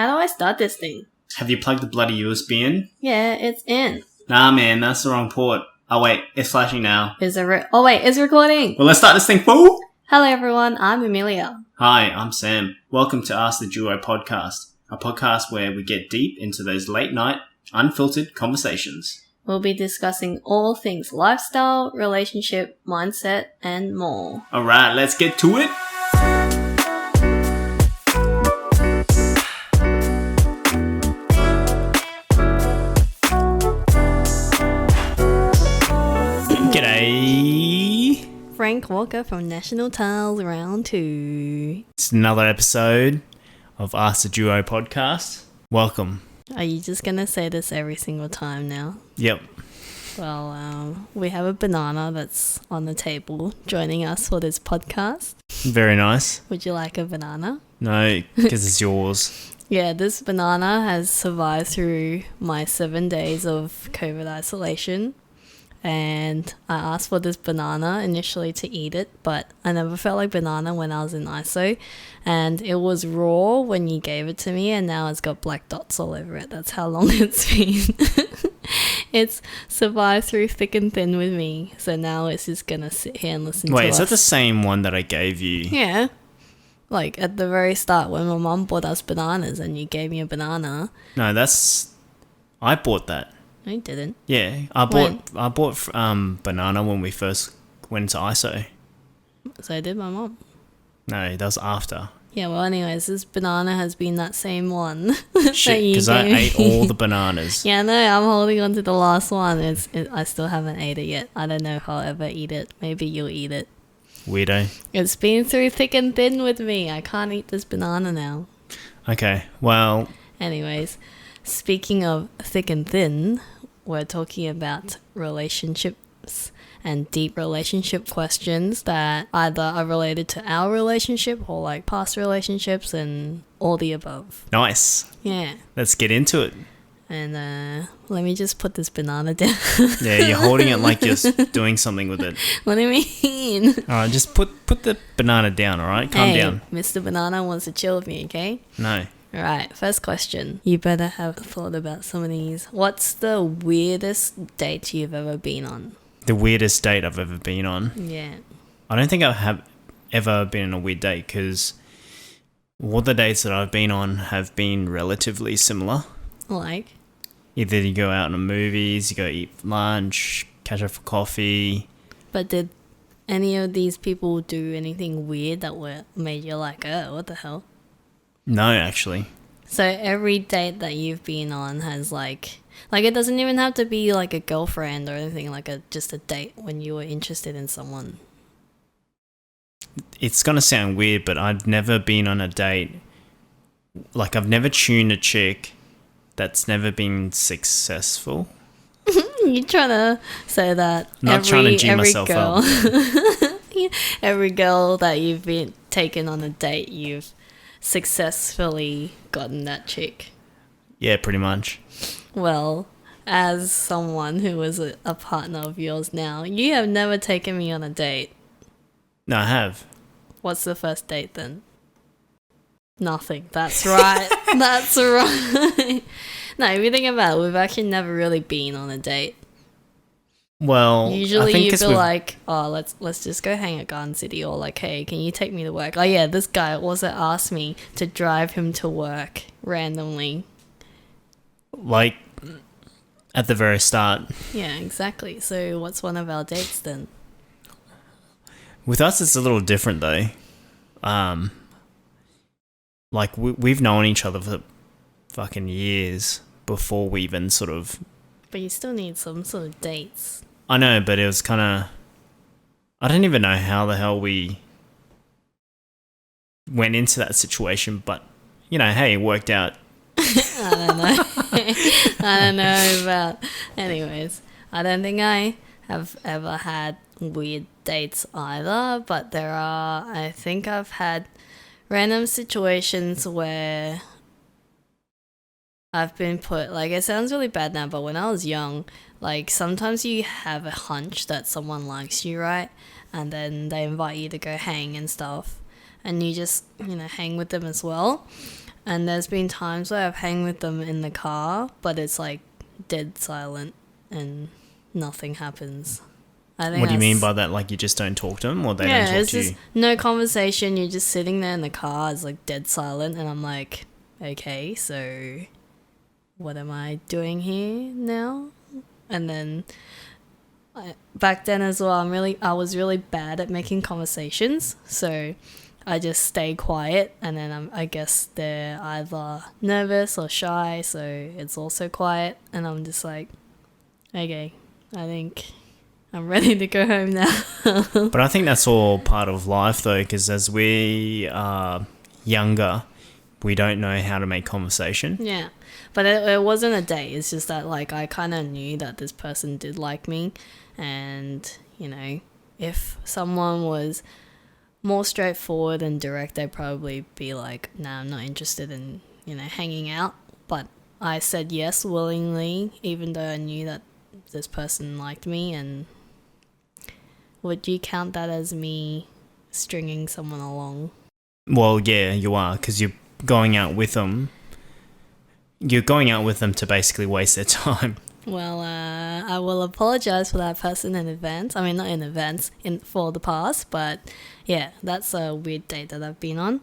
How do I start this thing? Have you plugged the bloody USB in? Yeah, it's in. Nah, man, that's the wrong port. Oh, wait, it's flashing now. Is it it's recording. Well, let's start this thing, fool! Hello everyone, I'm Amelia. Hi, I'm Sam. Welcome to Ask the Duo podcast, a podcast where we get deep into those late night, unfiltered conversations. We'll be discussing all things lifestyle, relationship, mindset, and more. Alright, let's get to it! G'day! Frank Walker from National Tales Round 2. It's another episode of Ask the Duo podcast. Welcome. Are you just going to say this every single time now? Yep. Well, we have a banana that's on the table joining us for this podcast. Very nice. Would you like a banana? No, because it's yours. Yeah, this banana has survived through my 7 days of COVID isolation. And I asked for this banana initially to eat it, but I never felt like banana when I was in ISO. And it was raw when you gave it to me, and now it's got black dots all over it. That's how long it's been. It's survived through thick and thin with me. So now it's just going to sit here and listen to us. Wait, is that the same one that I gave you? Yeah. Like at the very start when my mum bought us bananas and you gave me a banana. No, I bought that. No, you didn't. Yeah, I bought banana when we first went to ISO. So did my mum. No, that was after. Yeah, well, anyways, this banana has been that same one. Shit, because I ate all the bananas. Yeah, no, I'm holding on to the last one. I still haven't ate it yet. I don't know if I'll ever eat it. Maybe you'll eat it. Weirdo. It's been through thick and thin with me. I can't eat this banana now. Okay, well... Anyways, speaking of thick and thin, we're talking about relationships and deep relationship questions that either are related to our relationship or like past relationships and all the above. Nice. Yeah. Let's get into it. And let me just put this banana down. Yeah, you're holding it like you're doing something with it. What do you mean? Alright, just put the banana down, alright? Calm down. Mr. Banana wants to chill with me, okay? No. Alright, first question. You better have thought about some of these. What's the weirdest date you've ever been on? The weirdest date I've ever been on? Yeah. I don't think I have ever been on a weird date because all the dates that I've been on have been relatively similar. Like? Either you go out on movies, you go eat lunch, catch up for coffee. But did any of these people do anything weird that made you like, oh, what the hell? No, actually. So every date that you've been on has like it doesn't even have to be like a girlfriend or anything, like just a date when you were interested in someone. It's going to sound weird, but I've never been on a date. Like, I've never tuned a chick that's never been successful. You're trying to say that Not trying to G myself girl, up. every girl that you've been taken on a date, you've successfully gotten that chick. Yeah, pretty much. Well, as someone who is a partner of yours now, you have never taken me on a date. No, I have. What's the first date then? Nothing. That's right. That's right. No, if you think about it, we've actually never really been on a date. Well, usually you'd be like, oh, let's just go hang at Garden City, or like, hey, can you take me to work? Oh yeah, this guy also asked me to drive him to work randomly. Like, at the very start. Yeah, exactly. So what's one of our dates then? With us, it's a little different though. Like, we've known each other for fucking years before we even sort of... But you still need some sort of dates. I know, but it was kind of... I don't even know how the hell we went into that situation, but, you know, hey, it worked out. I don't know. I don't know about... Anyways, I don't think I have ever had weird dates either, but I think I've had random situations where I've been put, like, it sounds really bad now, but when I was young, like, sometimes you have a hunch that someone likes you, right? And then they invite you to go hang and stuff. And you just, hang with them as well. And there's been times where I've hung with them in the car, but it's like dead silent and nothing happens. I think What do you mean that's- by that? Like you just don't talk to them, or they yeah, don't talk it's to just you? no conversation. You're just sitting there in the car. It's like dead silent, and I'm like, okay, so what am I doing here now? And then back then as well, I was really bad at making conversations, so I just stay quiet, and then I guess they're either nervous or shy, so it's also quiet, and I'm just like, okay, I think I'm ready to go home now. But I think that's all part of life, though, because as we are younger, we don't know how to make conversation. Yeah, but it wasn't a date. It's just that like I kind of knew that this person did like me, and you know, if someone was more straightforward and direct, they'd probably be like, "Nah, I'm not interested in hanging out." But I said yes willingly, even though I knew that this person liked me. And would you count that as me stringing someone along? Well, yeah, you are, because you're going out with them. You're going out with them to basically waste their time. Well, I will apologize for that person in advance. I mean, not in advance, for the past, but yeah, that's a weird date that I've been on.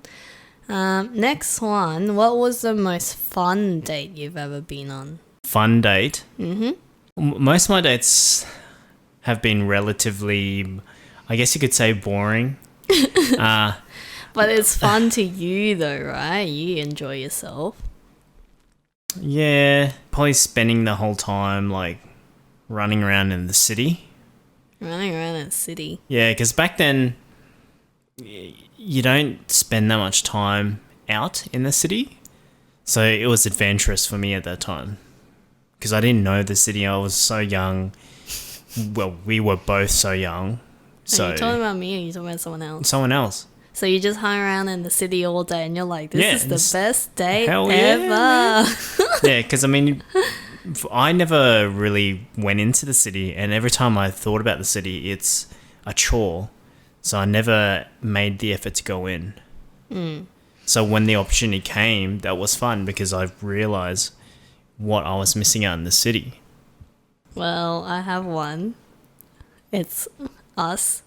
Next one, what was the most fun date you've ever been on? Fun date? Mm-hmm. Most of my dates have been relatively, I guess you could say, boring. But it's fun to you though, right? You enjoy yourself. Yeah, probably spending the whole time like running around in the city. Running around in the city. Yeah, because back then you don't spend that much time out in the city, so it was adventurous for me at that time because I didn't know the city. I was so young. Well, we were both so young. So Are you talking about me or are you talking about someone else? someone else. So you just hung around in the city all day and you're like, this Yeah, is it's- the best date hell ever. yeah. Yeah, because I mean, I never really went into the city, and every time I thought about the city, it's a chore. So I never made the effort to go in. So when the opportunity came, that was fun because I realized what I was missing out in the city. Well, I have one. It's us.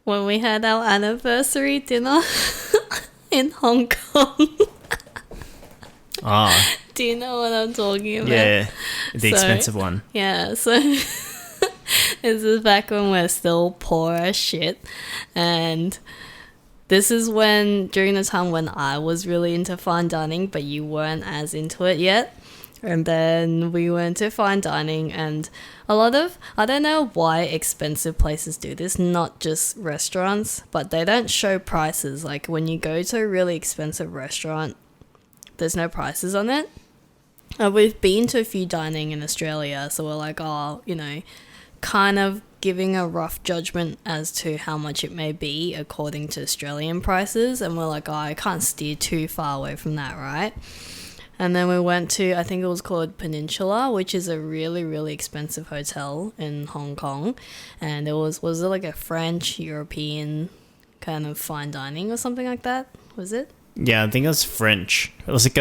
When we had our anniversary dinner in Hong Kong. Ah, Do you know what I'm talking about? yeah, the So- expensive one. Yeah, so this is back when we're still poor as shit. And this is during the time when I was really into fine dining, but you weren't as into it yet. And then we went to fine dining, and I don't know why expensive places do this, not just restaurants, but they don't show prices. Like when you go to a really expensive restaurant, there's no prices on it. We've been to a few dining in Australia, so we're like, kind of giving a rough judgment as to how much it may be according to Australian prices. And we're like, I can't steer too far away from that, right? And then we went to, I think it was called Peninsula, which is a really, really expensive hotel in Hong Kong. And was it like a French, European kind of fine dining or something like that? Was it? Yeah, I think it was French. It was like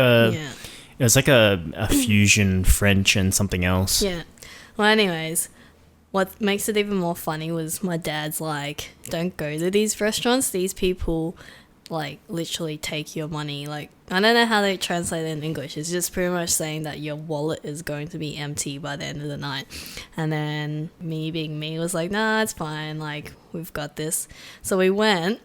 a fusion French and something else. Yeah. Well, anyways, what makes it even more funny was my dad's like, don't go to these restaurants. These people, like, literally take your money. Like, I don't know how they translate it in English. It's just pretty much saying that your wallet is going to be empty by the end of the night. And then me being me was like, nah, it's fine. Like, we've got this. So we went.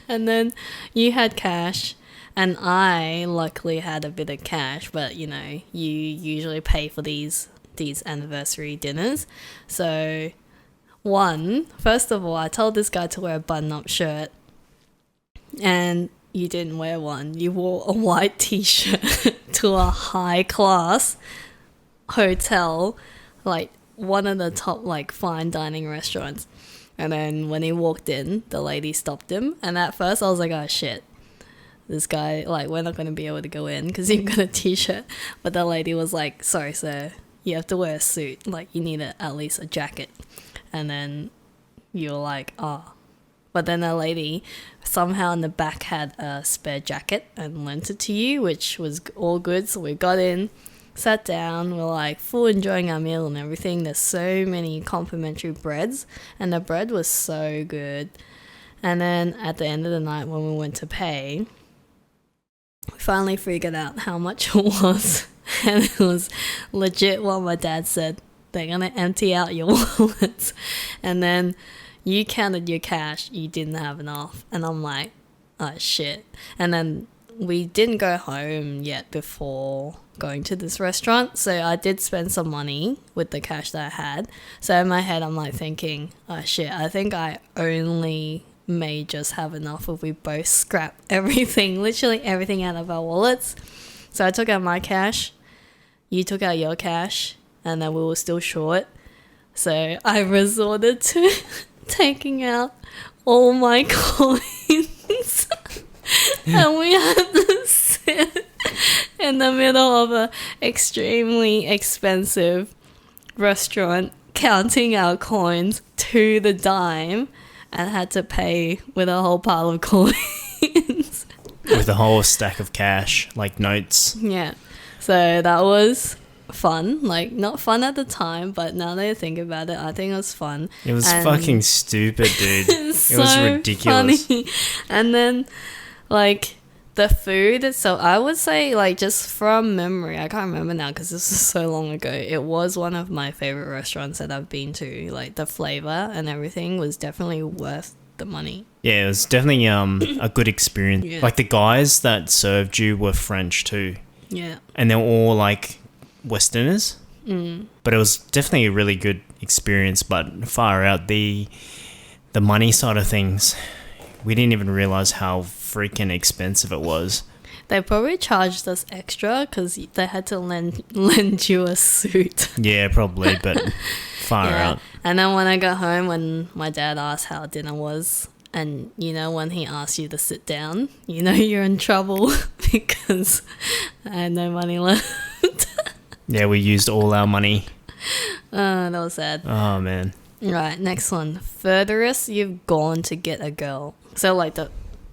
And then you had cash. And I luckily had a bit of cash, but you usually pay for these anniversary dinners. So first of all, I told this guy to wear a button-up shirt, and you didn't wear one. You wore a white t-shirt to a high-class hotel, like one of the top like fine dining restaurants. And then when he walked in, the lady stopped him, and at first I was like, oh shit. This guy, like, we're not going to be able to go in because you've got a t-shirt. But the lady was like, sorry, sir, you have to wear a suit. Like, you need at least a jacket. And then you were like, oh, But then a lady somehow in the back had a spare jacket and lent it to you, which was all good. So we got in, sat down, we're like full enjoying our meal and everything. There's so many complimentary breads, and the bread was so good. And then at the end of the night when we went to pay, we finally figured out how much it was. And it was legit what my dad said. They're going to empty out your wallets. And then you counted your cash. You didn't have enough. And I'm like, oh, shit. And then we didn't go home yet before going to this restaurant. So I did spend some money with the cash that I had. So in my head, I'm like thinking, oh, shit, I think I only may just have enough if we both scrap everything, literally everything out of our wallets. So I took out my cash, you took out your cash, and then we were still short. So I resorted to taking out all my coins. And we had to sit in the middle of an extremely expensive restaurant counting our coins to the dime, and had to pay with a whole pile of coins. With a whole stack of cash, like notes. Yeah. So that was fun. Like, not fun at the time, but now that I think about it, I think it was fun. It was fucking stupid, dude. It was ridiculous. Funny. And then, like, the food itself, I would say, like, just from memory, I can't remember now because this was so long ago, it was one of my favorite restaurants that I've been to. Like, the flavor and everything was definitely worth the money. Yeah, it was definitely a good experience. Yeah. Like, the guys that served you were French too. Yeah. And they were all, like, Westerners. Mm. But it was definitely a really good experience. But far out, the money side of things, we didn't even realize how freaking expensive it was. They probably charged us extra because they had to lend you a suit. Yeah, probably, but far out. And then when I got home, when my dad asked how dinner was, and you know when he asked you to sit down, you know you're in trouble because I had no money left. Yeah, we used all our money. That was sad. Oh, man. Right, next one. Furthest you've gone to get a girl. So like the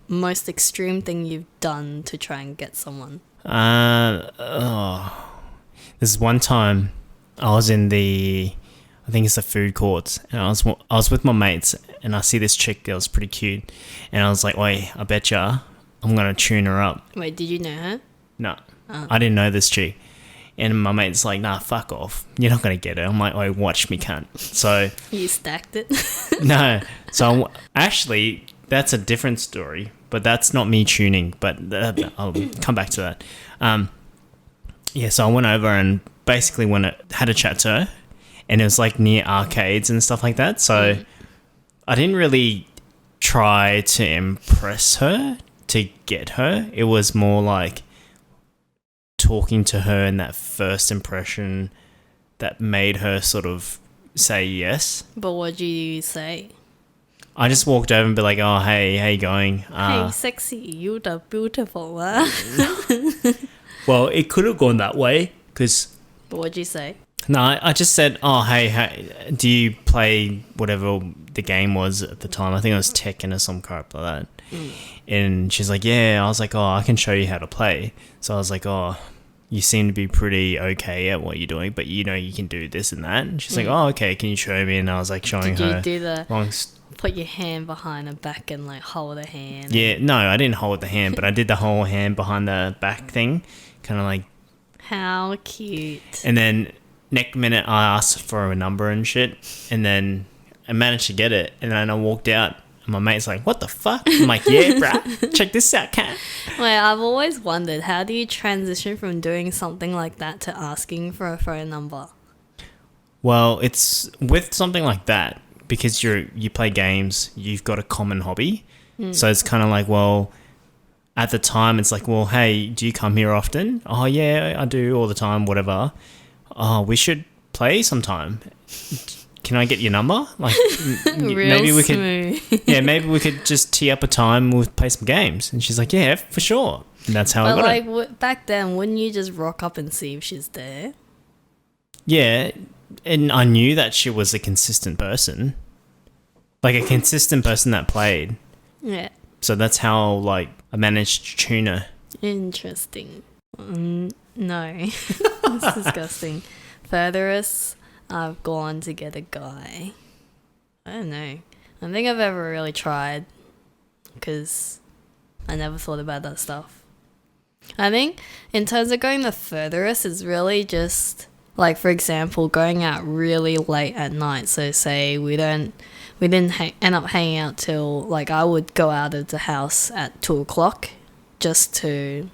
most extreme thing you've done to try and get someone. This one time I was in I think it's the food courts, and I was with my mates, and I see this chick that was pretty cute, and I was like, wait, I betcha I'm gonna tune her up. Wait, did you know her? No, I didn't know this chick. And my mate's like, nah, fuck off. You're not going to get her. I'm like, oh, watch me, cunt. So... You stacked it? No. So, actually, that's a different story. But that's not me tuning. But I'll come back to that. Yeah, so I went over and basically had a chat to her. And it was, like, near arcades and stuff like that. So, I didn't really try to impress her to get her. It was more like... talking to her and that first impression that made her sort of say yes. But what did you say? I just walked over and be like, oh, hey, how you going? Hey, sexy, you the beautiful. Well, it could have gone that way because... But what did you say? No, I just said, oh, hey, do you play whatever the game was at the time? I think it was Tekken or some crap like that. And she's like, yeah. I was like, oh, I can show you how to play. So I was like, oh, you seem to be pretty okay at what you're doing, but you know you can do this and that. And she's like, oh, okay, can you show me? And I was like showing her. Did you do the put your hand behind her back and like hold her hand? Yeah, no, I didn't hold the hand, but I did the whole hand behind the back thing, kind of like. How cute. And then next minute I asked for a number and shit, and then I managed to get it, and then I walked out. My mate's like, what the fuck? I'm like, yeah, bruh, check this out, cat. Wait, I've always wondered, how do you transition from doing something like that to asking for a phone number? Well, it's with something like that, because you play games, you've got a common hobby. So it's kind of like, well, at the time, it's like, well, hey, do you come here often? Oh, yeah, I do all the time, whatever. Oh, we should play sometime. Can I get your number? Like, maybe we could. Yeah, maybe we could just tee up a time. We'll play some games. And she's like, yeah, for sure. And that's how I got it. But like back then, wouldn't you just rock up and see if she's there? Yeah, and I knew that she was a consistent person. Like a consistent person that played. Yeah. So that's how, like, I managed to tune her. Interesting. No. It's disgusting. Furthest I've gone to get a guy. I don't know. I don't think I've ever really tried because I never thought about that stuff. I think in terms of going the furthest, it's really just like, for example, going out really late at night. So say we didn't end up hanging out till, like, I would go out of the house at 2:00 just to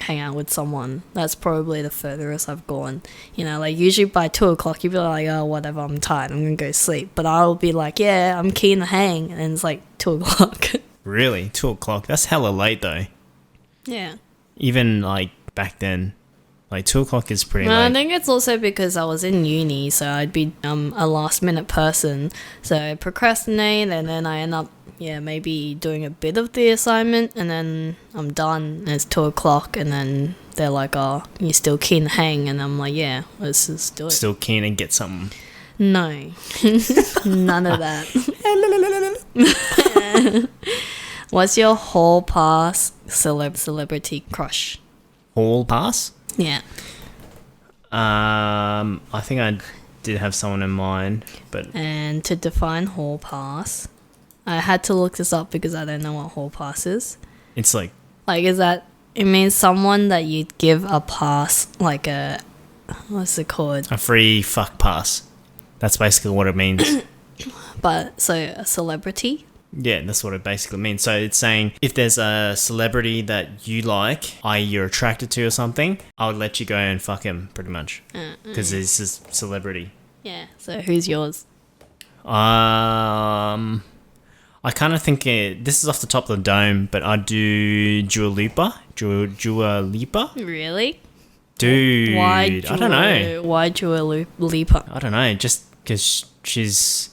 hang out with someone. That's probably the furthest I've gone. You know, like usually by 2:00 you'd be like, oh, whatever, I'm tired, I'm gonna go sleep. But I'll be like, yeah, I'm keen to hang, and it's like 2:00. Really? 2:00? That's hella late though. Yeah. Even like back then. Like 2:00 is pretty Well, late. I think it's also because I was in uni, so I'd be a last minute person. So I procrastinate, and then I end up maybe doing a bit of the assignment, and then I'm done. And it's 2:00, and then they're like, "Oh, you still keen to hang?" And I'm like, "Yeah, let's just do it." Still keen and get something. No, none of that. What's your hall pass celebrity crush? Hall pass? Yeah. I think I did have someone in mind, but And to define hall pass, I had to look this up because I don't know what hall pass is. it's like Like, it means someone that you'd give a pass, like what's it called? a free fuck pass. That's basically what it means. But, so a celebrity? Yeah, that's what it basically means. So it's saying if there's a celebrity that you like, i.e. you're attracted to or something, I would let you go and fuck him, pretty much. Because he's a celebrity. Yeah, so who's yours? I kind of think this is off the top of the dome, but I do Dua Lipa. Dua Lipa? Really? Dude, Why I don't know. Why Dua Lipa? I don't know. Just because she's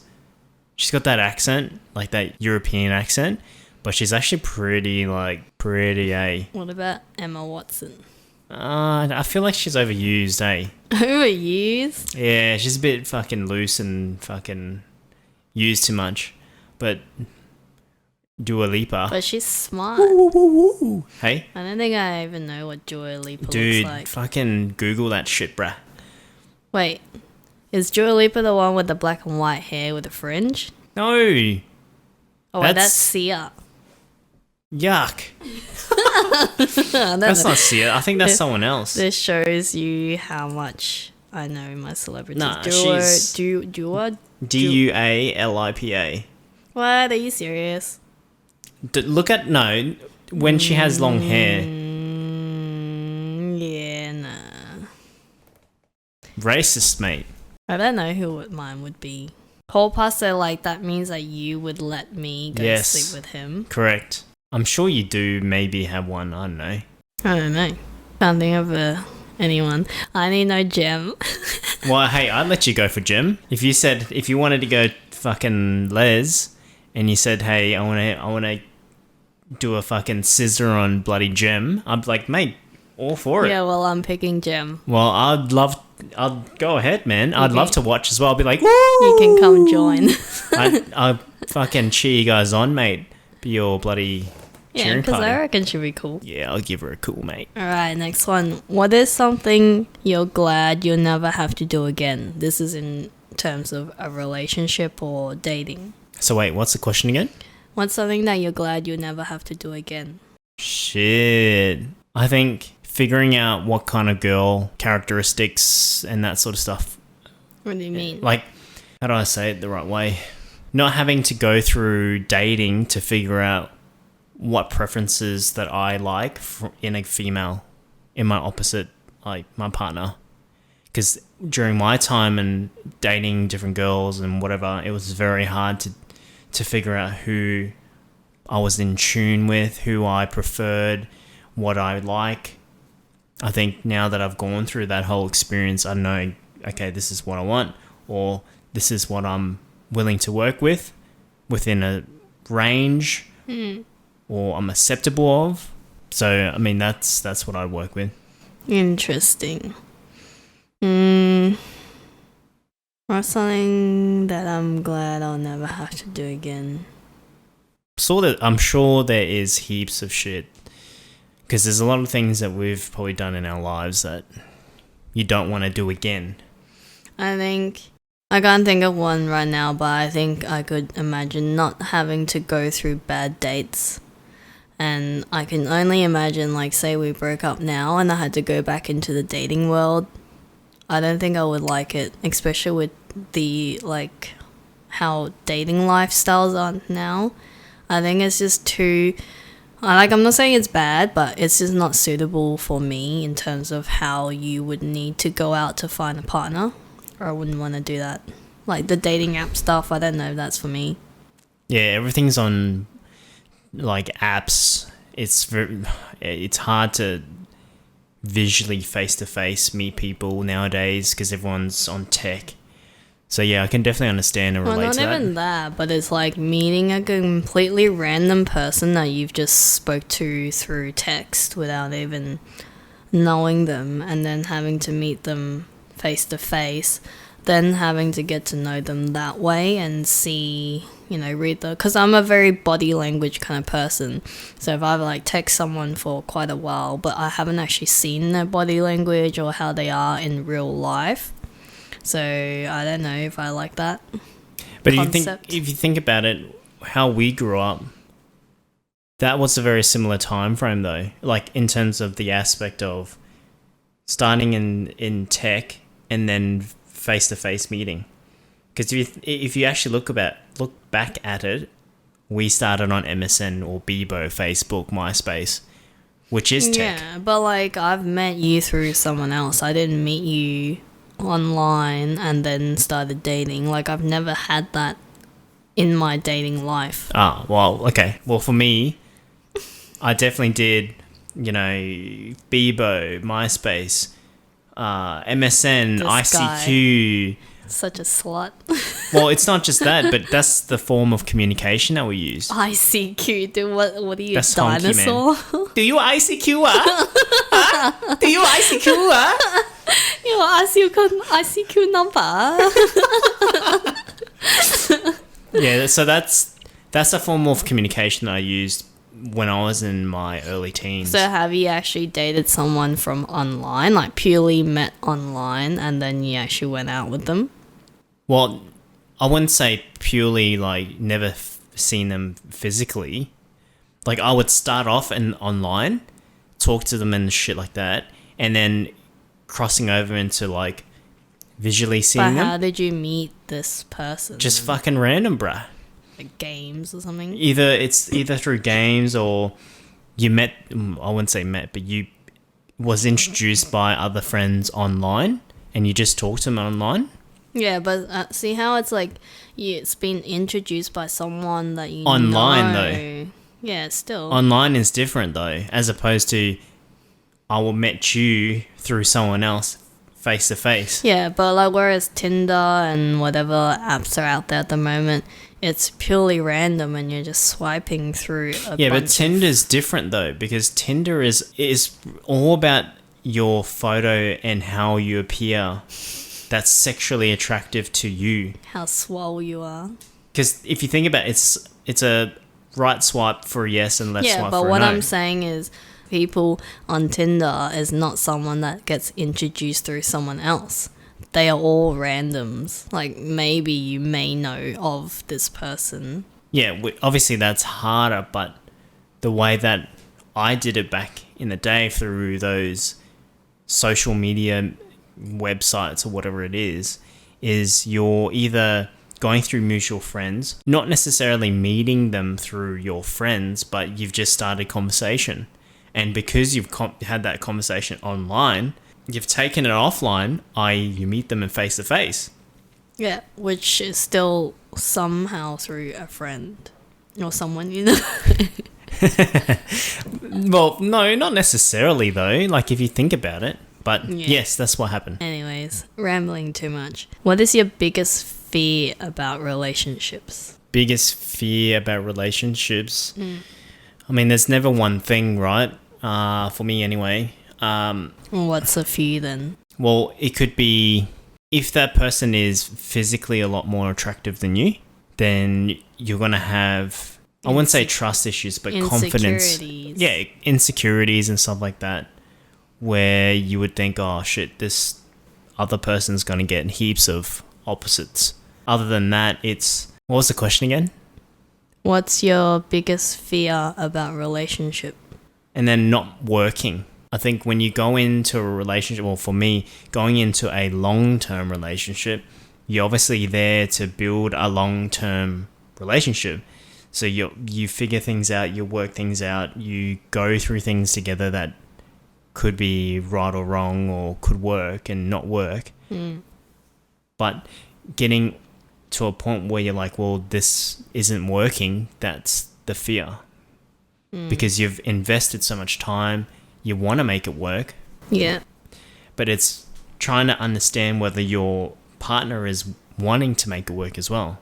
got that accent, like that European accent, but she's actually pretty A. What about Emma Watson? I feel like she's overused, eh? Overused? Yeah, she's a bit fucking loose and fucking used too much. But Dua Lipa. But she's smart. Hey? I don't think I even know what Dua Lipa Dude, looks like. fucking Google that shit, bruh. Wait, is Dua Lipa the one with the black and white hair with a fringe? No. Oh, wait, that's Sia. Yuck. That's not Sia. I think that's someone else. This shows you how much I know my celebrities. Nah, Dua. Dualipa. What? Are you serious? Look at, no, when she has long hair. Yeah, nah. Racist, mate. I don't know who mine would be. Hall pass, so like that means that you would let me go Yes. sleep with him. Correct. I'm sure you do maybe have one. I don't know. I don't know. Can't think of anyone. I need no gem. Well, hey, I'd let you go for Jim. If you wanted to go fucking Les, and you said, hey, I want to do a fucking scissor on bloody Jim, I'd be like, mate, all for it. Yeah, well, I'm picking gem. Well, I'd go ahead, man. I'd love to watch as well. I'd be like, woo! You can come join. I'd fucking cheer you guys on, mate. Be your bloody Yeah, cheering because party. I reckon she'd be cool. Yeah, I'll give her a cool, mate. Alright, next one. What is something you're glad you'll never have to do again? This is in terms of a relationship or dating. So wait, what's the question again? What's something that you're glad you'll never have to do again? Shit. I think figuring out what kind of girl characteristics and that sort of stuff. What do you mean? Like, how do I say it the right way? Not having to go through dating to figure out what preferences that I like in a female, in my opposite, like my partner. Because during my time and dating different girls and whatever, it was very hard to figure out who I was in tune with, who I preferred, what I like. I think now that I've gone through that whole experience, I know, okay, this is what I want, or this is what I'm willing to work with within a range, or I'm acceptable of. So, I mean, that's what I work with. Interesting. I Or something that I'm glad I'll never have to do again. I'm sure there is heaps of shit. Because there's a lot of things that we've probably done in our lives that you don't want to do again. I can't think of one right now, but I think I could imagine not having to go through bad dates. And I can only imagine, like, say we broke up now and I had to go back into the dating world. I don't think I would like it, especially with the, like, how dating lifestyles are now. I think it's just too... I'm not saying it's bad, but it's just not suitable for me in terms of how you would need to go out to find a partner. Or I wouldn't want to do that. Like, the dating app stuff, I don't know if that's for me. Yeah, everything's on, like, apps. It's hard to visually face-to-face meet people nowadays because everyone's on tech. So yeah, I can definitely understand and relate to that. Well, not even that, but it's like meeting a completely random person that you've just spoke to through text without even knowing them, and then having to meet them face-to-face, then having to get to know them that way and see, read because I'm a very body language kind of person. So if I've like text someone for quite a while, but I haven't actually seen their body language or how they are in real life, so I don't know if I like that. But concept. if you think about it, how we grew up, that was a very similar time frame though. Like in terms of the aspect of starting in tech and then face-to-face meeting. Because if you actually look back at it, we started on MSN or Bebo, Facebook, MySpace, which is tech. Yeah, but like I've met you through someone else. I didn't meet you online and then started dating. Like I've never had that in my dating life. Ah, well, okay. Well, for me, I definitely did, Bebo, MySpace, MSN, This ICQ. Such a slut. Well, it's not just that, but that's the form of communication that we use. ICQ, dude, what are you, That's a dinosaur? Do you ICQ? Huh? Do you ICQ? Your ICQ number. Yeah, so that's a form of communication that I used when I was in my early teens. So have you actually dated someone from online, like purely met online, and then you actually went out with them? Well, I wouldn't say purely like never seen them physically. Like I would start off and online, talk to them and shit like that, and then crossing over into like visually seeing them. But how did you meet this person? Just fucking random, bruh. Like games or something? It's either through games or you met. I wouldn't say met, but you was introduced by other friends online, and you just talked to them online. Yeah, but see how it's like it's been introduced by someone that you Online, know. though. Yeah, still. Online is different though, as opposed to I will met you through someone else face to face. Yeah, but like whereas Tinder and whatever apps are out there at the moment, it's purely random and you're just swiping through Yeah, but Tinder's different though, because Tinder is all about your photo and how you appear. That's sexually attractive to you. how swole you are. Because if you think about it, it's a right swipe for a yes and left swipe for a no. Yeah, but what I'm saying is people on Tinder is not someone that gets introduced through someone else. They are all randoms. Like maybe you may know of this person. Yeah, obviously that's harder, but the way that I did it back in the day through those social media websites or whatever it is you're either going through mutual friends, not necessarily meeting them through your friends, but you've just started conversation. And because you've had that conversation online, you've taken it offline, i.e. you meet them in face-to-face. Yeah, which is still somehow through a friend or someone you know. Well, no, not necessarily though, like if you think about it. But Yeah. yes, that's what happened. Anyways, rambling too much. What is your biggest fear about relationships? Biggest fear about relationships? I mean, there's never one thing, right? For me anyway. What's a fear then? Well, it could be if that person is physically a lot more attractive than you, then you're going to have, I wouldn't say trust issues, but confidence. Yeah, insecurities and stuff like that, where you would think, oh shit, this other person's going to get heaps of opposites. Other than that, what was the question again? What's your biggest fear about relationship? And then not working. I think when you go into a relationship, well, for me, going into a long-term relationship, you're obviously there to build a long-term relationship. So you figure things out, you work things out, you go through things together that could be right or wrong or could work and not work. But getting to a point where you're like, well, this isn't working, that's the fear. Because you've invested so much time, you want to make it work. Yeah. But it's trying to understand whether your partner is wanting to make it work as well.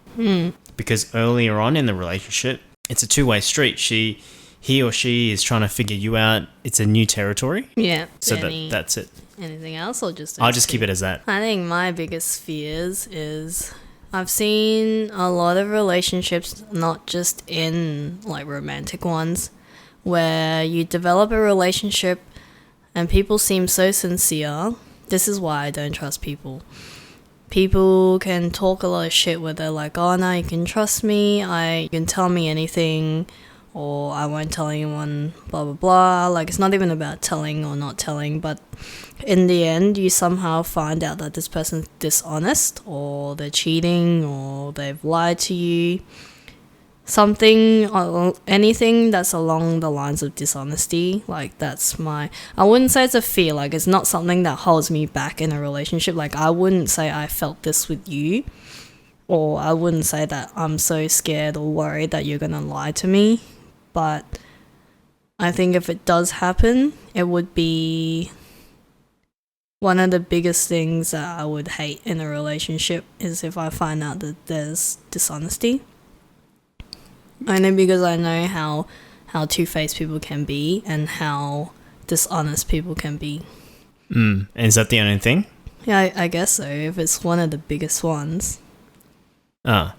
Because earlier on in the relationship, it's a two-way street. He or she is trying to figure you out. It's a new territory. Yeah. So that's it. Anything else or just... I'll just keep it as that. I think my biggest fears is... I've seen a lot of relationships, not just in like romantic ones, where you develop a relationship and people seem so sincere. This is why I don't trust people. People can talk a lot of shit where they're like, oh no, you can trust me, you can tell me anything, or I won't tell anyone, blah blah blah. Like, it's not even about telling or not telling, but in the end you somehow find out that this person's dishonest, or they're cheating, or they've lied to you. Something or anything that's along the lines of dishonesty, like I wouldn't say it's a fear, like it's not something that holds me back in a relationship. Like, I wouldn't say I felt this with you, or I wouldn't say that I'm so scared or worried that you're gonna lie to me. But I think if it does happen, it would be one of the biggest things that I would hate in a relationship, is if I find out that there's dishonesty. Only because I know how two-faced people can be and how dishonest people can be. And is that the only thing? Yeah, I guess so, if it's one of the biggest ones. I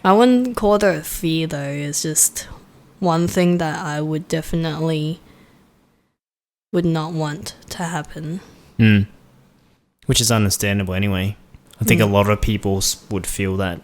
wouldn't call it a fear though, it's just one thing that I would definitely would not want to happen. Which is understandable anyway. I think a lot of people would feel that.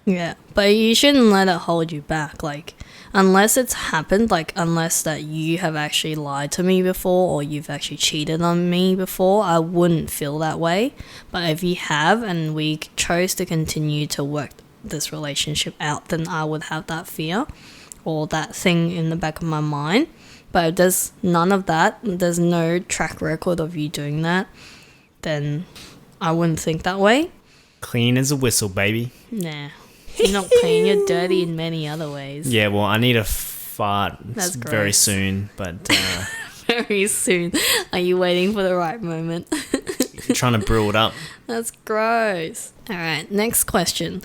Yeah, but you shouldn't let it hold you back. Like, unless it's happened, like, unless that you have actually lied to me before or you've actually cheated on me before, I wouldn't feel that way. But if you have and we chose to continue to work this relationship out, then I would have that fear or that thing in the back of my mind. But if there's none of that, there's no track record of you doing that, then I wouldn't think that way. Clean as a whistle, baby. Nah. You're not clean, you're dirty in many other ways. Yeah, well, I need a fart very soon, but... Very soon. Are you waiting for the right moment? Trying to brew it up. That's gross. Alright, next question.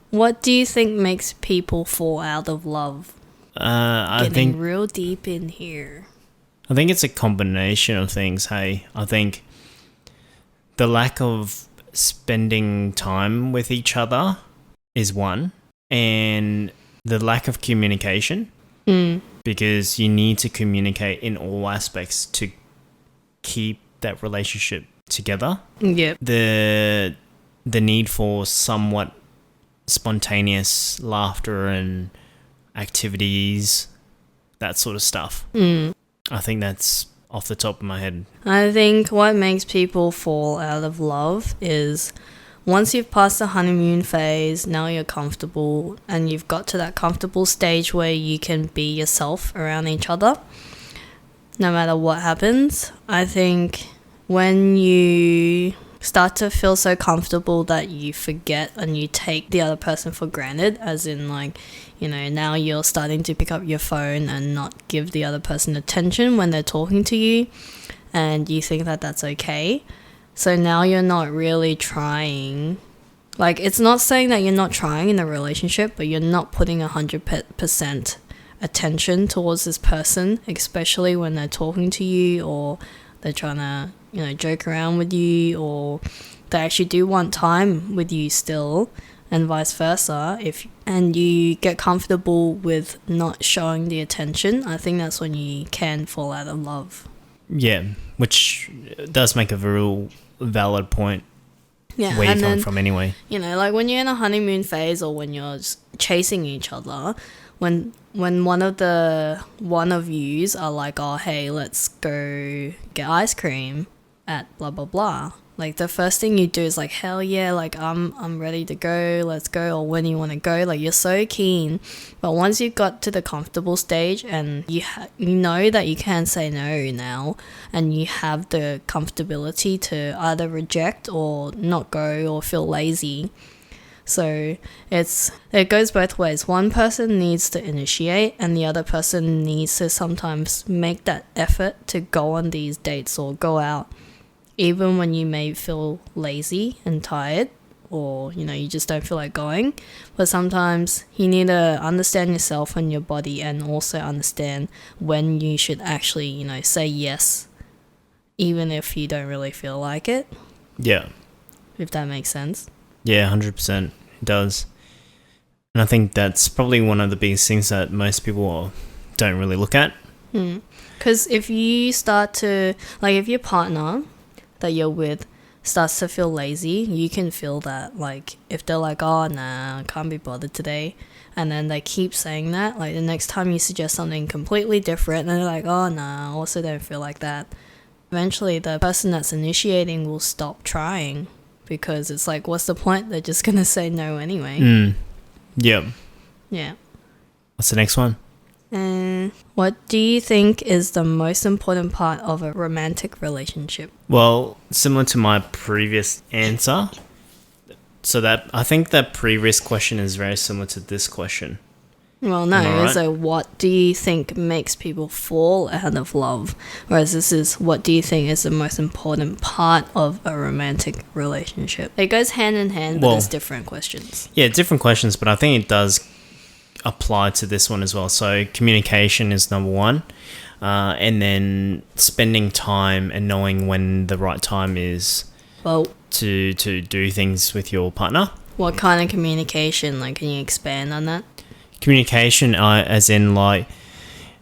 What do you think makes people fall out of love? I think... Getting real deep in here. I think it's a combination of things, hey. I think the lack of spending time with each other is one, and the lack of communication, because you need to communicate in all aspects to keep that relationship together. Yep. The need for somewhat spontaneous laughter and activities, that sort of stuff. I think that's off the top of my head. I think what makes people fall out of love is once you've passed the honeymoon phase, now you're comfortable and you've got to that comfortable stage where you can be yourself around each other, no matter what happens. I think when you start to feel so comfortable that you forget and you take the other person for granted, as in like, you know, now you're starting to pick up your phone and not give the other person attention when they're talking to you, and you think that that's okay. So now you're not really trying. Like, it's not saying that you're not trying in a relationship, but you're not putting 100% attention towards this person, especially when they're talking to you or they're trying to joke around with you, or they actually do want time with you still, and vice versa. And you get comfortable with not showing the attention, I think that's when you can fall out of love. Yeah, which does make a real valid point. Yeah, where you're and coming then, from anyway. like when you're in a honeymoon phase, or when you're just chasing each other, when one of yous are like, oh hey, let's go get ice cream at blah blah blah, like the first thing you do is like, hell yeah, like I'm ready to go, let's go. Or when you want to go, like you're so keen. But once you got to the comfortable stage and you know that you can say no now, and you have the comfortability to either reject or not go or feel lazy. So it goes both ways. One person needs to initiate, and the other person needs to sometimes make that effort to go on these dates or go out, even when you may feel lazy and tired, or you just don't feel like going. But sometimes you need to understand yourself and your body, and also understand when you should actually say yes, even if you don't really feel like it. Yeah, if that makes sense. Yeah, 100% it does. And I think that's probably one of the biggest things that most people don't really look at. Because if you start to, like, if your partner that you're with starts to feel lazy, you can feel that. Like, if they're like, oh, nah, I can't be bothered today, and then they keep saying that, like, the next time you suggest something completely different, and they're like, oh, nah, I also don't feel like that. Eventually, the person that's initiating will stop trying, because it's like, what's the point? They're just going to say no anyway. Yep. Yeah. What's the next one? What do you think is the most important part of a romantic relationship? Well, similar to my previous answer, so that I think that previous question is very similar to this question. Well, no. Right? So what do you think makes people fall out of love? Whereas this is, what do you think is the most important part of a romantic relationship? It goes hand in hand, but it's different questions. Yeah, different questions, but I think it does apply to this one as well. So communication is number one, and then spending time and knowing when the right time is to do things with your partner. What kind of communication? Like, can you expand on that? Communication, as in like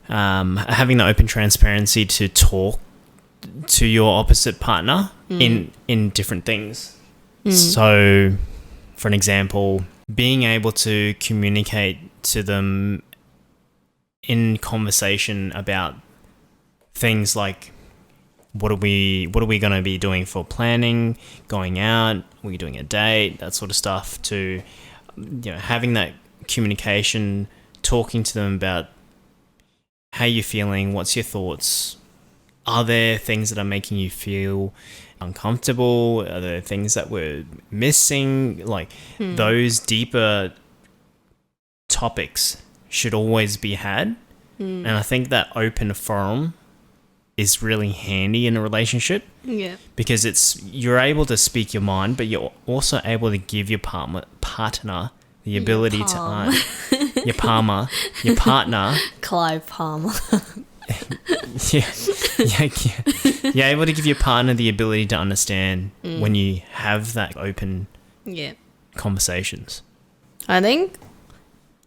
having the open transparency to talk to your opposite partner in different things. So, for an example, being able to communicate to them in conversation about things like, what are we going to be doing for planning, going out, are we doing a date, that sort of stuff, to having that communication, talking to them about how you're feeling, what's your thoughts, are there things that are making you feel uncomfortable, are there things that we're missing, like those deeper topics should always be had. And I think that open forum is really handy in a relationship. Yeah. Because you're able to speak your mind, but you're also able to give your partner the ability your partner Clive Palmer. You're able to give your partner the ability to understand when you have that open conversations. I think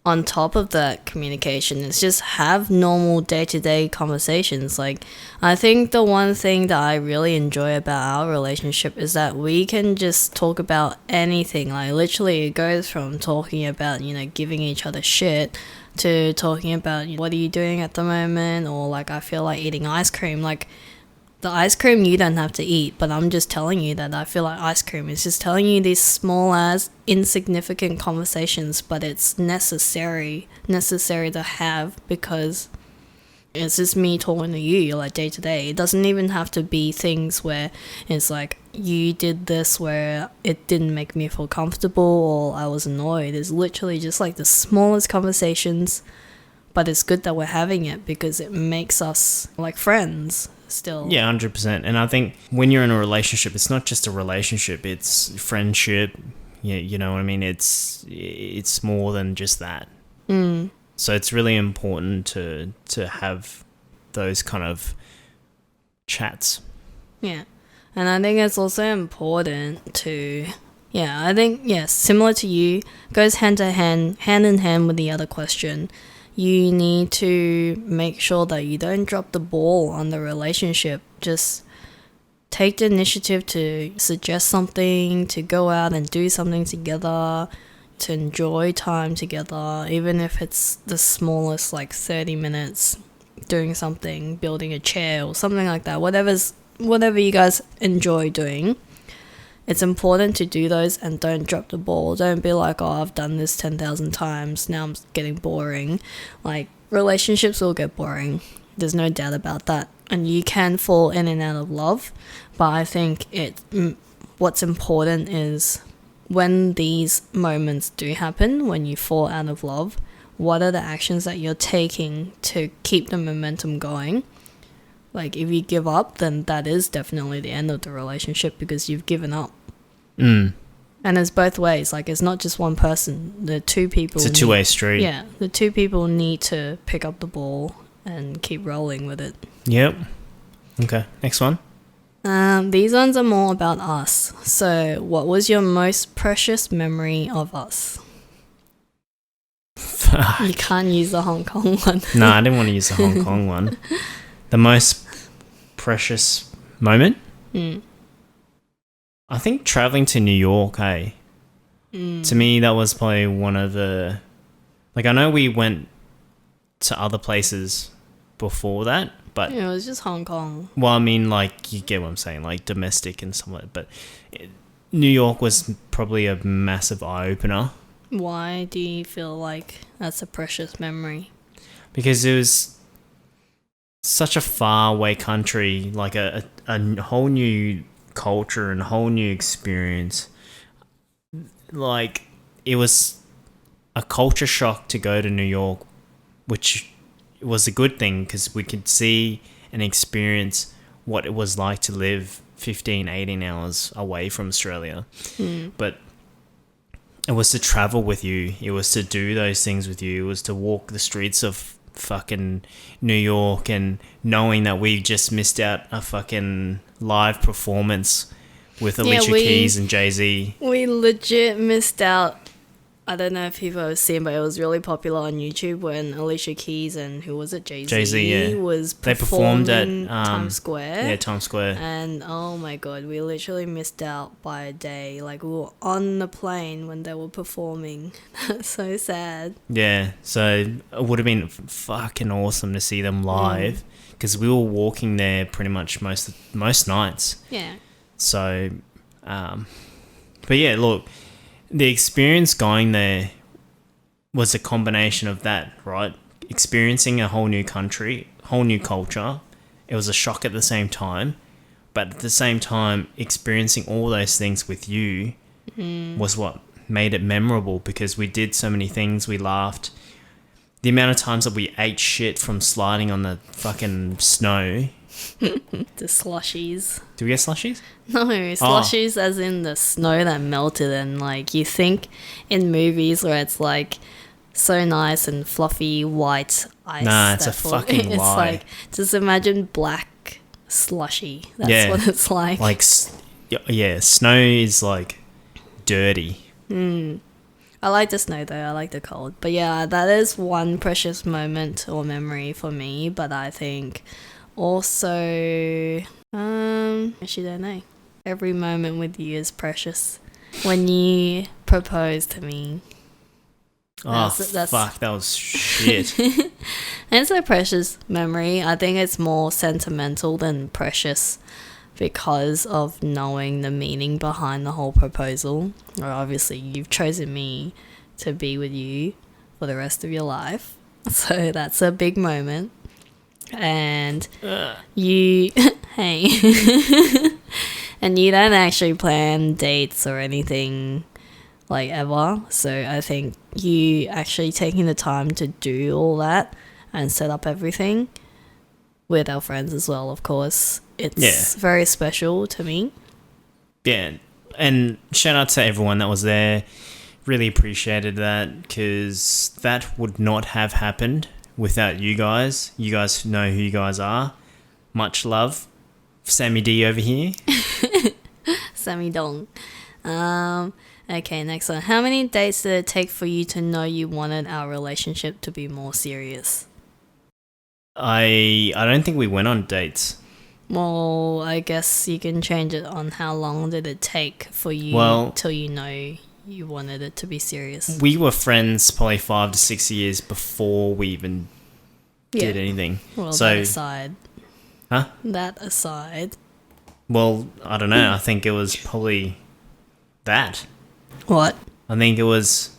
on top of that communication, it's just have normal day-to-day conversations. Like, I think the one thing that I really enjoy about our relationship is that we can just talk about anything. Like, literally, it goes from talking about, giving each other shit, to talking about, what are you doing at the moment, or like, I feel like eating ice cream. Like, the ice cream you don't have to eat, but I'm just telling you that I feel like ice cream. It's just telling you these small as insignificant conversations, but it's necessary to have, because it's just me talking to you, like, day to day. It doesn't even have to be things where it's like, you did this where it didn't make me feel comfortable or I was annoyed. It's literally just like the smallest conversations, but it's good that we're having it because it makes us like friends still. Yeah, 100%. And I think when you're in a relationship, it's not just a relationship, it's friendship. Yeah, you know what I mean? It's more than just that. So it's really important to have those kind of chats. Yeah. And I think it's also important to, yeah, I think, yes, similar to you, goes hand in hand with the other question. You need to make sure that you don't drop the ball on the relationship. Just take the initiative to suggest something, to go out and do something together, to enjoy time together, even if it's the smallest, like 30 minutes, doing something, building a chair or something like that. Whatever you guys enjoy doing, it's important to do those and don't drop the ball. Don't be like, oh, I've done this 10,000 times, now I'm getting boring. Like, relationships will get boring. There's no doubt about that. And you can fall in and out of love. But I think what's important is when these moments do happen, when you fall out of love, what are the actions that you're taking to keep the momentum going? Like, if you give up, then that is definitely the end of the relationship because you've given up. Mm. And it's both ways. Like, it's not just one person. The two people... It's a two-way street. Yeah. The two people need to pick up the ball and keep rolling with it. Yep. Okay. Next one. These ones are more about us. So, what was your most precious memory of us? Fuck. You can't use the Hong Kong one. No, I didn't want to use the Hong Kong one. The most precious moment? I think traveling to New York, hey? To me, that was probably one of the... Like, I know we went to other places before that, but... Yeah, it was just Hong Kong. Well, I mean, like, you get what I'm saying, like, domestic and somewhat, but New York was probably a massive eye-opener. Why do you feel like that's a precious memory? Because it was such a far-away country, like a whole new culture and a whole new experience. Like, it was a culture shock to go to New York, which was a good thing because we could see and experience what it was like to live 15, 18 hours away from Australia. But it was to travel with you. It was to do those things with you. It was to walk the streets of fucking New York and knowing that we just missed out a fucking live performance with Alicia Keys and Jay-Z. We legit missed out. I don't know if people have seen, but it was really popular on YouTube when Alicia Keys and who was it, Jay-Z, yeah. was They performed at Times Square. Yeah, Times Square. And oh my god, we literally missed out by a day. Like, we were on the plane when they were performing. That's so sad. Yeah, so it would have been fucking awesome to see them live because we were walking there pretty much most nights. Yeah. So, but yeah, look, the experience going there was a combination of that, right? Experiencing a whole new country, whole new culture. It was a shock at the same time, but at the same time, experiencing all those things with you was what made it memorable because we did so many things. We laughed. The amount of times that we ate shit from sliding on the fucking snow. The slushies. Do we get slushies? No, slushies as in the snow that melted, and like you think in movies where it's like so nice and fluffy white ice. Nah, it's a fucking it's lie. like, just imagine black slushy. That's what it's like. Like, yeah, snow is like dirty. I like the snow though, I like the cold. But yeah, that is one precious moment or memory for me, but I think also, actually don't know. Every moment with you is precious. When you proposed to me. Fuck, that was shit. And it's a precious memory. I think it's more sentimental than precious because of knowing the meaning behind the whole proposal. Or obviously, you've chosen me to be with you for the rest of your life. So that's a big moment. And you hey and you don't actually plan dates or anything like ever, so I think you actually taking the time to do all that and set up everything with our friends as well, of course, it's very special to me. Yeah, and shout out to everyone that was there. Really appreciated that because that would not have happened without you guys. You guys know who you guys are. Much love. Sammy D over here. Semi-dong. Okay, next one. How many dates did it take for you to know you wanted our relationship to be more serious? I don't think we went on dates. Well, I guess you can change it on how long did it take for you till you know you wanted it to be serious. We were friends probably 5 to 6 years before we even did anything. Well, that aside. Huh? That aside. Well, I don't know. I think it was probably that. What? I think it was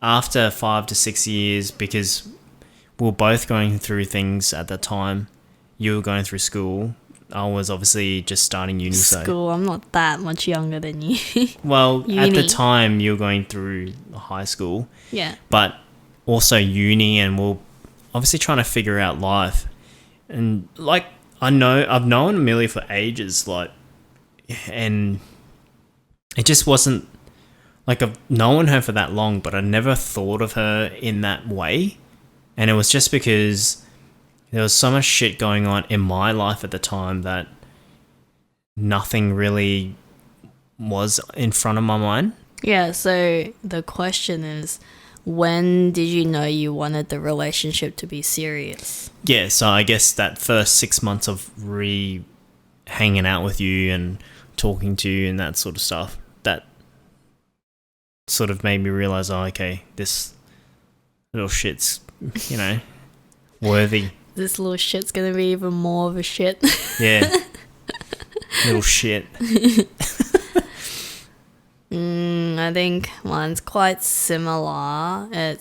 after 5 to 6 years because we were both going through things at that time. You were going through school. I was obviously just starting uni. School, I'm not that much younger than you. Well, at the time, you were going through high school. Yeah. But also uni, and we're obviously trying to figure out life. And, like, I've known Amelia for ages, like, and it just wasn't, like, I've known her for that long, but I never thought of her in that way. And it was just because there was so much shit going on in my life at the time that nothing really was in front of my mind. Yeah, so the question is, when did you know you wanted the relationship to be serious? Yeah, so I guess that first 6 months of hanging out with you and talking to you and that sort of stuff, that sort of made me realize, oh, okay, this little shit's, worthy. This little shit's gonna be even more of a shit. Yeah. Little shit. I think mine's quite similar. I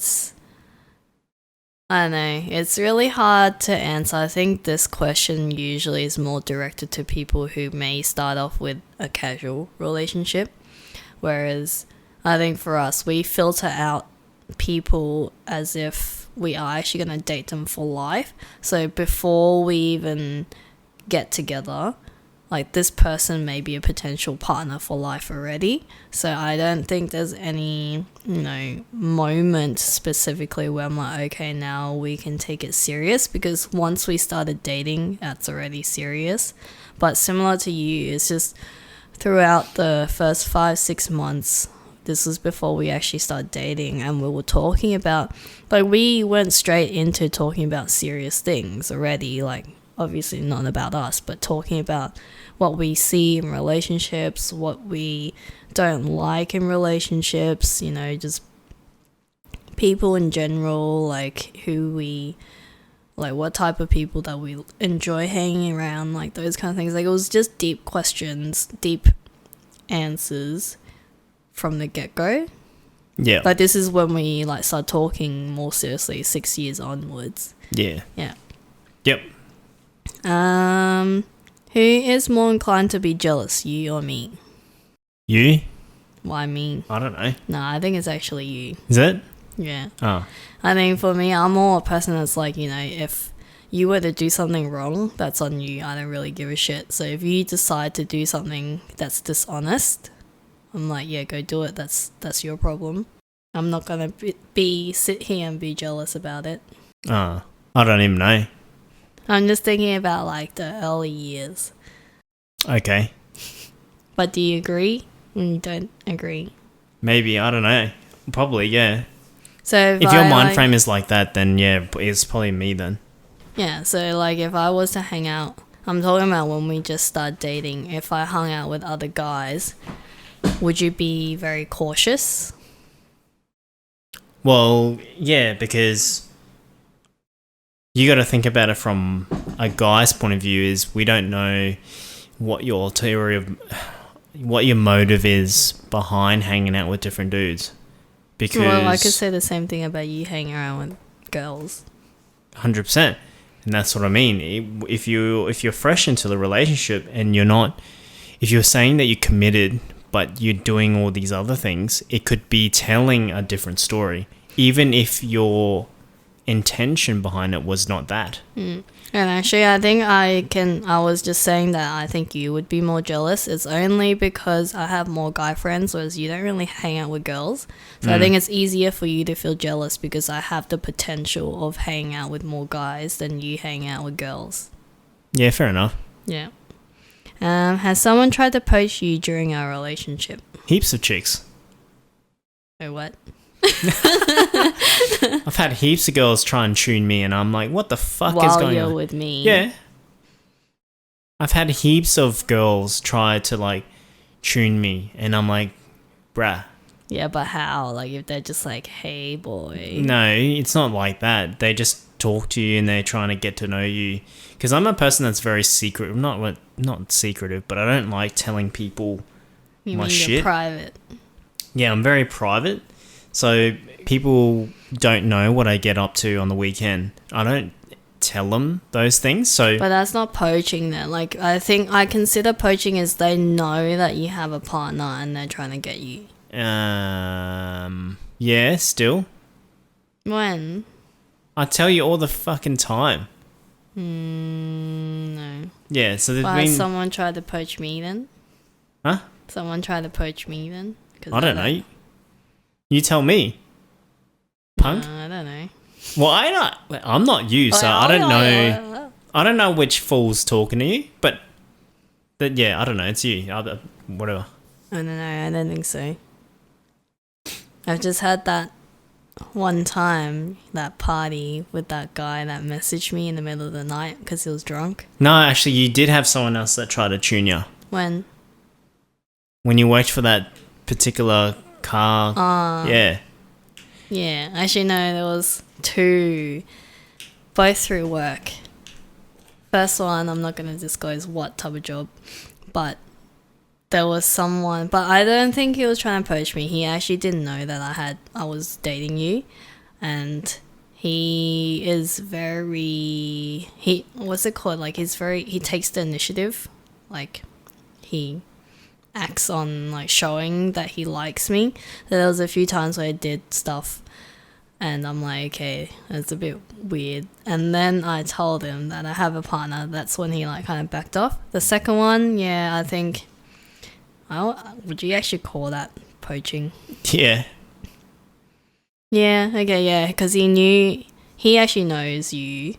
don't know, it's really hard to answer. I think this question usually is more directed to people who may start off with a casual relationship. Whereas I think for us, we filter out people as if we are actually going to date them for life. So before we even get together, like, this person may be a potential partner for life already. So I don't think there's any, moment specifically where I'm like, okay, now we can take it serious, because once we started dating, that's already serious. But similar to you, it's just throughout the first 5-6 months, this was before we actually started dating, and we were talking about, like, we went straight into talking about serious things already, like, obviously not about us, but talking about what we see in relationships, what we don't like in relationships, just people in general, like what type of people that we enjoy hanging around, like those kind of things. Like, it was just deep questions, deep answers from the get-go. Yeah. Like, this is when we, like, start talking more seriously 6 years onwards. Yeah. Yeah. Yep. Who is more inclined to be jealous, you or me? You? Why me? I don't know. No, I think it's actually you. Is it? Yeah. Oh. I think for me, I'm more a person that's like, if you were to do something wrong, that's on you. I don't really give a shit. So if you decide to do something that's dishonest, I'm like, yeah, go do it. That's your problem. I'm not gonna sit here and be jealous about it. Oh. I don't even know. I'm just thinking about, like, the early years. Okay. But do you agree? You don't agree? Maybe, I don't know. Probably, yeah. So if your mind frame is like that, then yeah, it's probably me then. Yeah, so, like, if I was to hang out, I'm talking about when we just start dating, if I hung out with other guys, would you be very cautious? Well, yeah, because you got to think about it from a guy's point of view. Is we don't know what your motive is behind hanging out with different dudes. Because, well, I could say the same thing about you hanging around with girls. 100%, and that's what I mean. If you're fresh into the relationship and if you're saying that you're committed, but you're doing all these other things, it could be telling a different story, even if your intention behind it was not that. And actually, I think I was just saying that I think you would be more jealous. It's only because I have more guy friends, whereas you don't really hang out with girls. So I think it's easier for you to feel jealous because I have the potential of hanging out with more guys than you hang out with girls. Yeah, fair enough. Yeah. Has someone tried to poach you during our relationship? Heaps of chicks. Oh, what? I've had heaps of girls try and tune me, and I'm like, what the fuck is While going you're on? with me. Yeah. I've had heaps of girls try to, like, tune me, and I'm like, bruh. Yeah, but how? Like, if they're just like, hey, boy. No, it's not like that. They just talk to you and they're trying to get to know you. Because I'm a person that's very secretive. Not secretive, but I don't like telling people You my mean shit. you're private? Yeah, I'm very private. So people don't know what I get up to on the weekend. I don't tell them those things. So, But that's not poaching then. Like, I think I consider poaching as they know that you have a partner and they're trying to get you. yeah, still. When? I tell you all the fucking time. No. Yeah, so there's But been... has someone tried to poach me then? Huh? Someone tried to poach me then? 'Cause I don't know. You tell me. Punk? I don't know. Well, I'm not you, so I don't know. I don't know which fool's talking to you, but yeah, I don't know. It's you. Whatever. I don't know. I don't think so. I've just had that one time, that party with that guy that messaged me in the middle of the night because he was drunk. No, actually, you did have someone else that tried to tune you. When? When you worked for that particular car. Yeah. Yeah. Actually, no, there was two. Both through work. First one, I'm not going to disclose what type of job, but there was someone, but I don't think he was trying to poach me. He actually didn't know that I was dating you, and he is what's it called? Like, he takes the initiative, like he acts on like showing that he likes me. So there was a few times where I did stuff and I'm like, okay, that's a bit weird. And then I told him that I have a partner. That's when he like kind of backed off. The second one, yeah, I think, would you actually call that poaching? Yeah. Yeah, okay, yeah, because he actually knows you.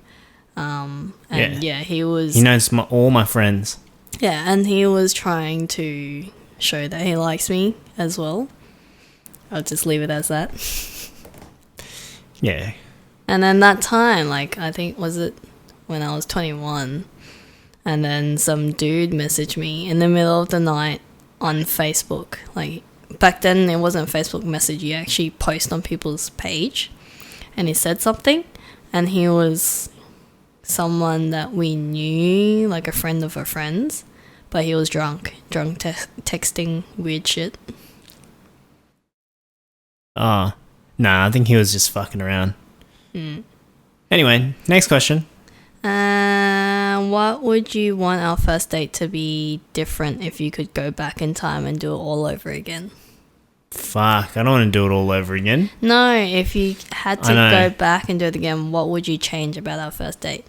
And yeah, he knows all my friends. Yeah, and he was trying to show that he likes me as well. I'll just leave it as that. Yeah. And then that time, like, I think, was it when I was 21? And then some dude messaged me in the middle of the night on Facebook. Like, back then it wasn't Facebook message. You actually post on people's page. And he said something. And he was someone that we knew, like a friend of a friend's. But he was drunk texting weird shit. Nah, I think he was just fucking around. Anyway, next question. What would you want our first date to be different if you could go back in time and do it all over again? Fuck, I don't want to do it all over again. No, if you had to go back and do it again, what would you change about our first date?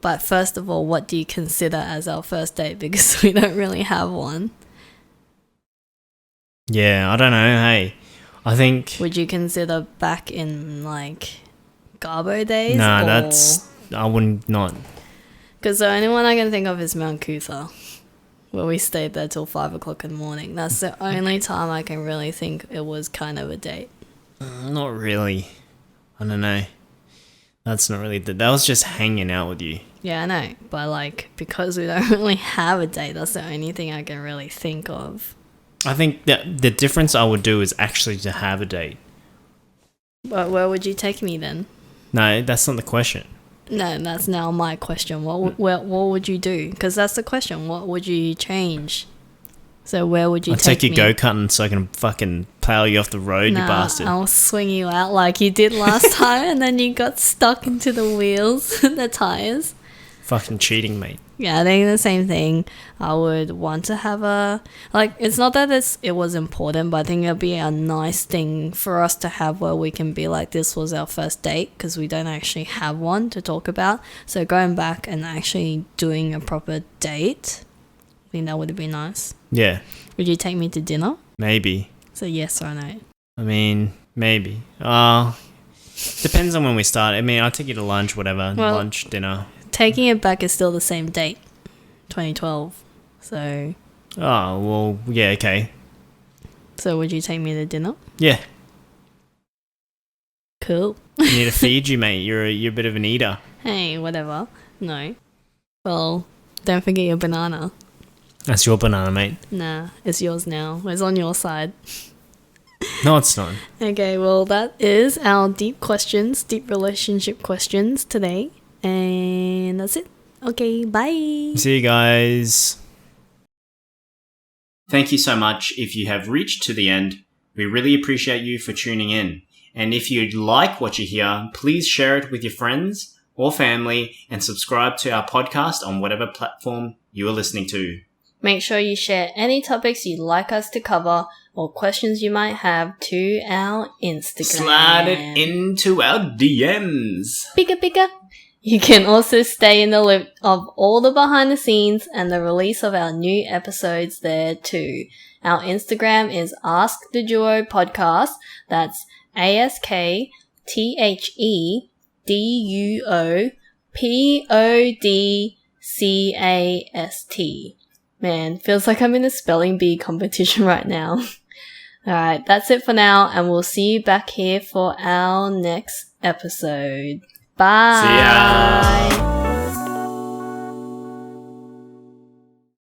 But first of all, what do you consider as our first date? Because we don't really have one. Yeah, I don't know. Hey, I think... Would you consider back in, like, Garbo days? Nah, I wouldn't not. Because the only one I can think of is Mount Cootha, where we stayed there till 5 o'clock in the morning. That's the only time I can really think it was kind of a date. Not really. I don't know. That's not really... That was just hanging out with you. Yeah, I know. But, like, because we don't really have a date, that's the only thing I can really think of. I think that the difference I would do is actually to have a date. But where would you take me then? No, that's not the question. No, that's now my question. What would you do? Because that's the question. What would you change? So where would you take me? I'd take you go-karting so I can fucking plow you off the road, you bastard. I'll swing you out like you did last time and then you got stuck into the wheels, the tires. Fucking cheating, mate. Yeah, I think the same thing. I would want to have it's not that it was important, but I think it'd be a nice thing for us to have where we can be like, this was our first date, because we don't actually have one to talk about. So going back and actually doing a proper date, I think that would be nice. Yeah. Would you take me to dinner? Maybe. So yes or no? I mean, maybe. Depends on when we start. I mean, I'll take you to lunch, whatever. Well, lunch, dinner. Taking it back is still the same date. 2012. So Oh, well, yeah, okay. so would you take me to dinner? Yeah. Cool. I need to feed you, mate. You're a bit of an eater. Hey, whatever. No. Well, don't forget your banana. That's your banana, mate. Nah, it's yours now. It's on your side. No, it's not. Okay, well, that is our deep relationship questions today. And that's it. Okay, bye. See you guys. Thank you so much if you have reached to the end. We really appreciate you for tuning in. And if you like what you hear, please share it with your friends or family and subscribe to our podcast on whatever platform you are listening to. Make sure you share any topics you'd like us to cover or questions you might have to our Instagram. Slide it into our DMs. Pika. You can also stay in the loop of all the behind the scenes and the release of our new episodes there too. Our Instagram is Ask the Duo Podcast. That's AskTheDuo Man, feels like I'm in a spelling bee competition right now. Alright, that's it for now, and we'll see you back here for our next episode. Bye! See ya!